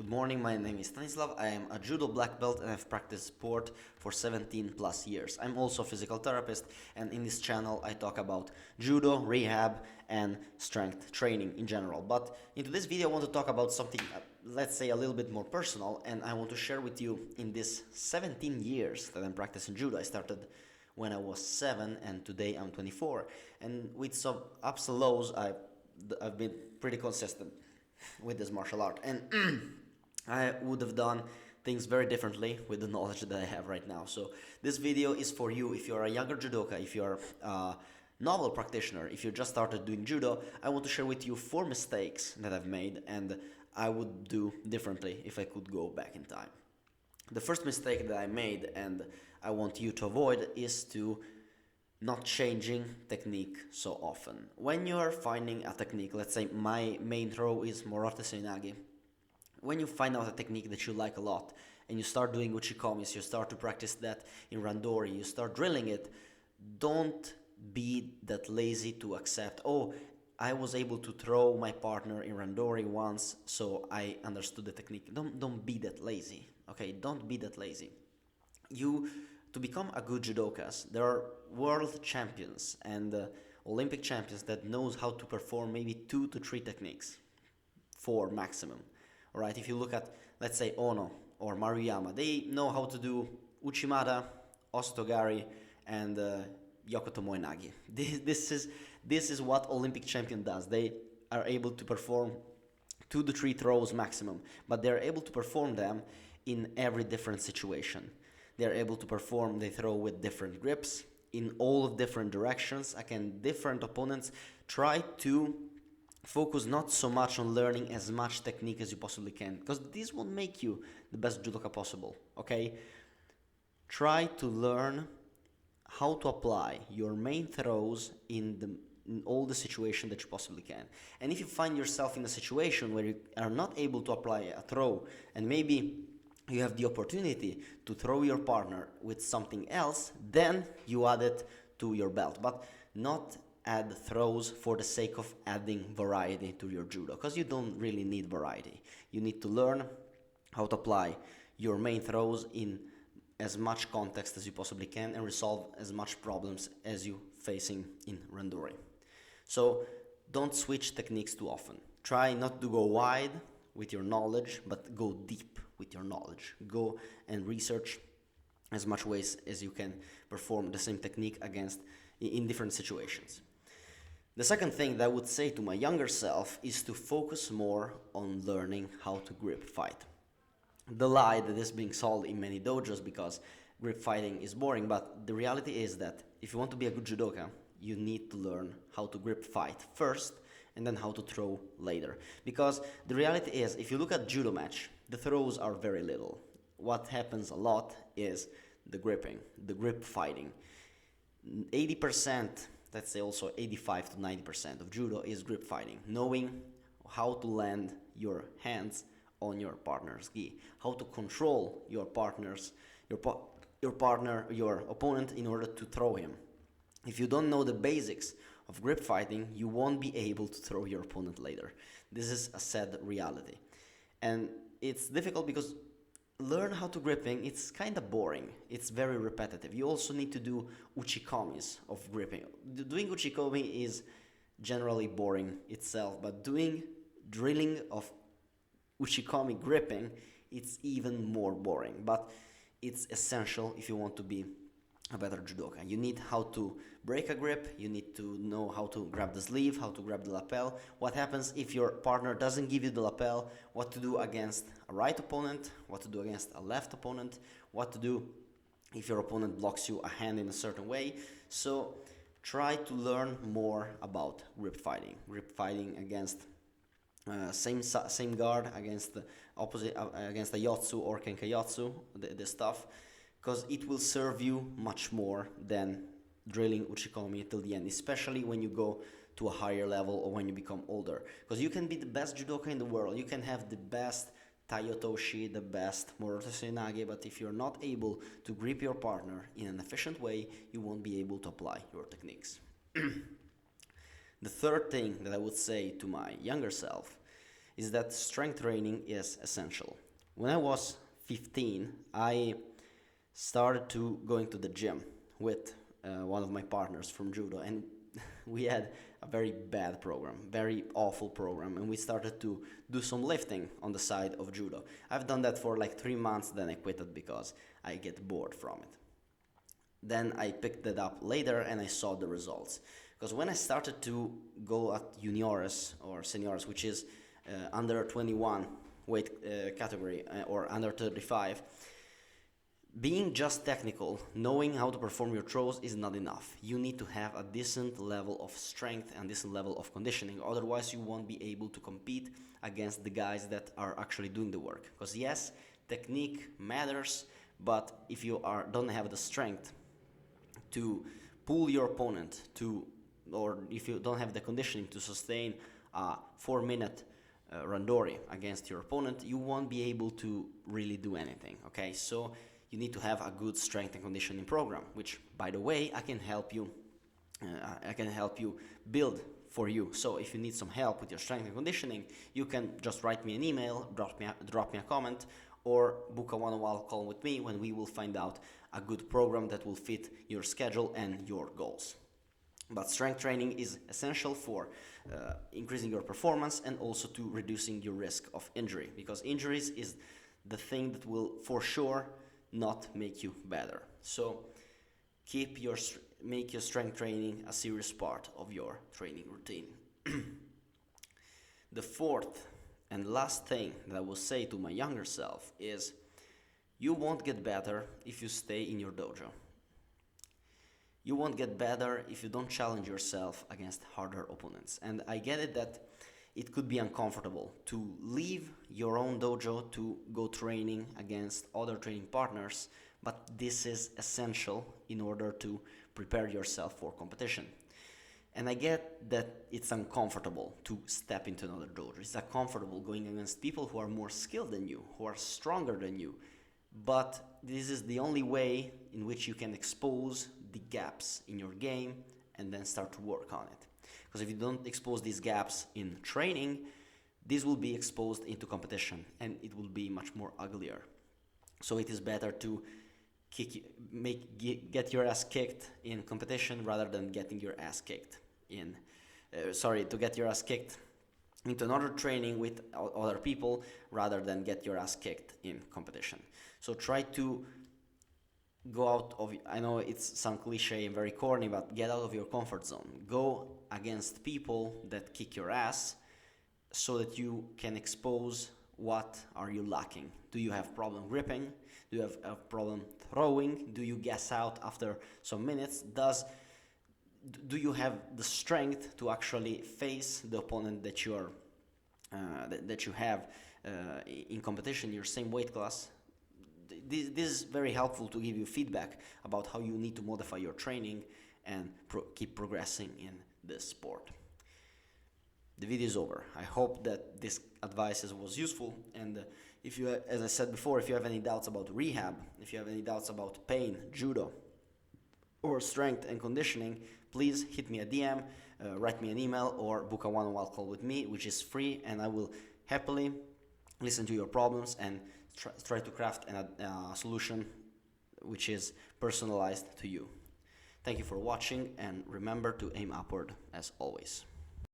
Good morning, my name is Stanislav. I am a judo black belt and I've practiced sport for 17 plus years. I'm also a physical therapist, and in this channel I talk about judo, rehab, and strength training in general. But in today's video I want to talk about something, let's say, a little bit more personal, and I want to share with you in this 17 years that I'm practicing judo. I started when I was 7 and today I'm 24. And with some ups and lows, I've been pretty consistent with this martial art. And I would have done things very differently with the knowledge that I have right now. So this video is for you if you're a younger judoka, if you're a novel practitioner, if you just started doing judo. I want to share with you 4 mistakes that I've made and I would do differently if I could go back in time. The first mistake that I made and I want you to avoid is to not changing technique so often. When you're finding a technique, let's say my main throw is Morata Seinagi. When you find out a technique that you like a lot and you start doing uchikomis, you start to practice that in randori, you start drilling it, don't be that lazy to accept, oh, I was able to throw my partner in randori once, so I understood the technique. Don't be that lazy, okay? Don't be that lazy. To become a good judokas, there are world champions and Olympic champions that knows how to perform maybe 2 to 3 techniques, 4 maximum. Alright, if you look at, let's say, Ono or Maruyama, they know how to do Uchimata, Osotogari, and Yoko Tomoe-nage. This is what Olympic champion does. They are able to perform 2 to 3 throws maximum, but they're able to perform them in every different situation. They're able to perform, they throw with different grips, in all of different directions. Again, different opponents. Try to focus not so much on learning as much technique as you possibly can, because this will make you the best judoka possible, okay? Try to learn how to apply your main throws in all the situation that you possibly can. And if you find yourself in a situation where you are not able to apply a throw, and maybe you have the opportunity to throw your partner with something else, then you add it to your belt. But not add throws for the sake of adding variety to your judo, because you don't really need variety. You need to learn how to apply your main throws in as much context as you possibly can and resolve as much problems as you facing in randori. So don't switch techniques too often. Try not to go wide with your knowledge, but go deep with your knowledge. Go and research as much ways as you can perform the same technique in different situations. The second thing that I would say to my younger self is to focus more on learning how to grip fight. The lie that is being sold in many dojos because grip fighting is boring, but the reality is that if you want to be a good judoka, you need to learn how to grip fight first and then how to throw later. Because the reality is, if you look at judo match, the throws are very little. What happens a lot is the gripping, the grip fighting. 80%, let's say also 85 to 90% of judo is grip fighting, knowing how to land your hands on your partner's gi, how to control your opponent in order to throw him. If you don't know the basics of grip fighting, you won't be able to throw your opponent later. This is a sad reality. And it's difficult because learn how to gripping, it's kind of boring. It's very repetitive. You also need to do uchikomis of gripping. Doing uchikomi is generally boring itself, but doing drilling of uchikomi gripping, it's even more boring. But it's essential if you want to be a better judoka. You need how to break a grip, you need to know how to grab the sleeve, how to grab the lapel, what happens if your partner doesn't give you the lapel, what to do against a right opponent, what to do against a left opponent, what to do if your opponent blocks you a hand in a certain way. So try to learn more about grip fighting against same guard, against the opposite, against a yotsu or kenkayotsu, this stuff, because it will serve you much more than drilling uchikomi till the end, especially when you go to a higher level or when you become older. Because you can be the best judoka in the world, you can have the best taiyotoshi, the best Morata Seinage, but if you're not able to grip your partner in an efficient way, you won't be able to apply your techniques. The third thing that I would say to my younger self is that strength training is essential. When I was 15, I started to going to the gym with one of my partners from judo, and we had a very bad program, very awful program, and we started to do some lifting on the side of judo. I've done that for like 3 months, then I quit it because I get bored from it. Then I picked it up later and I saw the results. Because when I started to go at juniores or seniors, which is under 21 weight category or under 35, being just technical, knowing how to perform your throws is not enough. You need to have a decent level of strength and decent level of conditioning. Otherwise, you won't be able to compete against the guys that are actually doing the work. Because yes, technique matters, but if you don't have the strength to pull your opponent or if you don't have the conditioning to sustain a 4-minute randori against your opponent, you won't be able to really do anything. Okay, so you need to have a good strength and conditioning program, which, by the way, I can help you build for you. So if you need some help with your strength and conditioning, you can just write me an email, drop me a comment, or book a one-on-one call with me when we will find out a good program that will fit your schedule and your goals. But strength training is essential for increasing your performance and also to reducing your risk of injury, because injuries is the thing that will for sure not make you better. So make your strength training a serious part of your training routine. The fourth and last thing that I will say to my younger self is, you won't get better if you stay in your dojo. You won't get better if you don't challenge yourself against harder opponents. And I get it that it could be uncomfortable to leave your own dojo to go training against other training partners, but this is essential in order to prepare yourself for competition. And I get that it's uncomfortable to step into another dojo. It's uncomfortable going against people who are more skilled than you, who are stronger than you. But this is the only way in which you can expose the gaps in your game and then start to work on it. Because if you don't expose these gaps in training, this will be exposed into competition and it will be much more uglier. So it is better to get your ass kicked in competition rather than getting your ass kicked to get your ass kicked into another training with other people rather than get your ass kicked in competition. So try to go out of, I know it's some cliche and very corny, but get out of your comfort zone. Go against people that kick your ass so that you can expose what are you lacking. Do you have problem gripping? Do you have a problem throwing? Do you gas out after some minutes? Do you have the strength to actually face the opponent that you have in competition, your same weight class? This is very helpful to give you feedback about how you need to modify your training and keep progressing in this sport. The video is over. I hope that this advice was useful, and if you, as I said before, if you have any doubts about rehab, if you have any doubts about pain, judo, or strength and conditioning, please hit me a DM, write me an email, or book a one-on-one call with me, which is free, and I will happily listen to your problems and try to craft a solution which is personalized to you. Thank you for watching, and remember to aim upward as always.